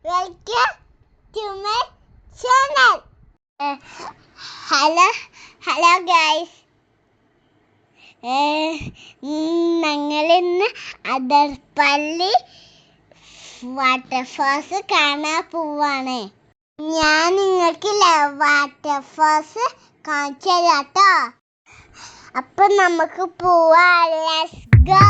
welcome to my channel. Hello guys. ഞങ്ങൾ ഇന്ന് അതിർപ്പള്ളി waterfalls കാണാൻ പോവാണ്. ഞാൻ നിങ്ങൾക്ക് വാട്ടർഫാൾസ് കാണിച്ചു തരാം ട്ടോ. അപ്പൊ നമുക്ക് പോവാം. Let's go.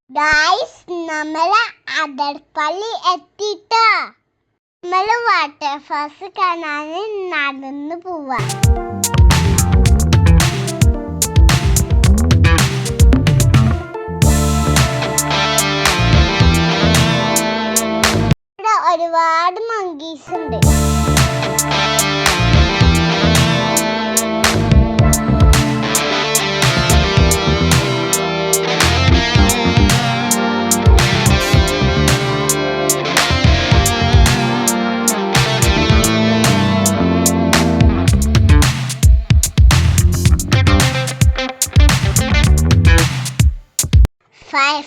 ഗൈസ്, നമ്മള് അതിർപ്പള്ളി എത്തിട്ടോ. നമ്മള് വാട്ടർഫാൾസ് കാണാൻ നടന്നു പോവാ. ഇവിടെ ഒരുപാട് മങ്കീസ് ഉണ്ട്.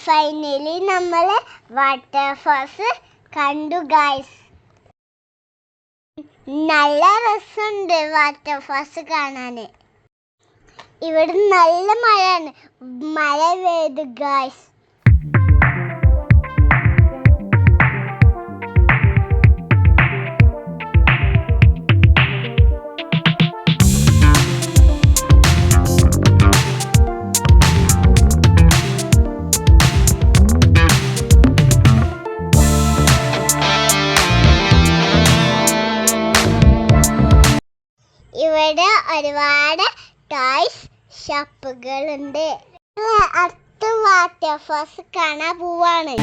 ഫൈനലി നമ്മള് വാട്ടർഫാൾസ് കണ്ടു ഗൈസ്. നല്ല രസമുണ്ട് വാട്ടർഫാൾസ് കാണാന്. ഇവിടെ നല്ല മഴയാണ്. മഴ പെയ്തു ഗൈസ്. ഇവിടെ ഒരുപാട് ടോയ്സ് ഷോപ്പുകളുണ്ട്. അടുത്ത വാട്ടർഫാൾസ് കാണാൻ പോവാണ്.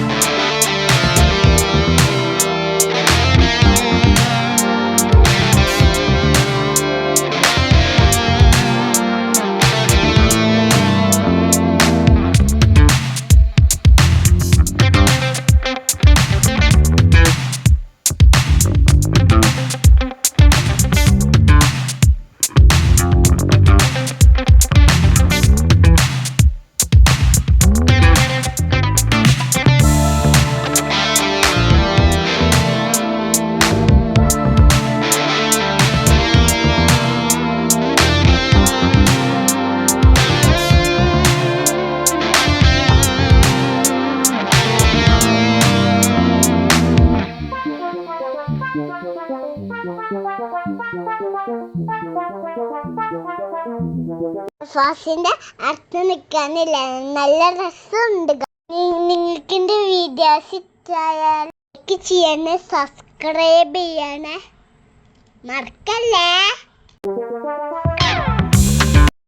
ഫാസിന്റെ അടുത്ത് നിൽക്കാനില്ല. നല്ല രസമുണ്ട്. നിങ്ങൾക്ക് എന്റെ വീഡിയോസ് ഇഷ്ടമായാൽ ലൈക്ക് ചെയ്യണേ, സബ്സ്ക്രൈബ് ചെയ്യണേ, മറക്കല്ലേ.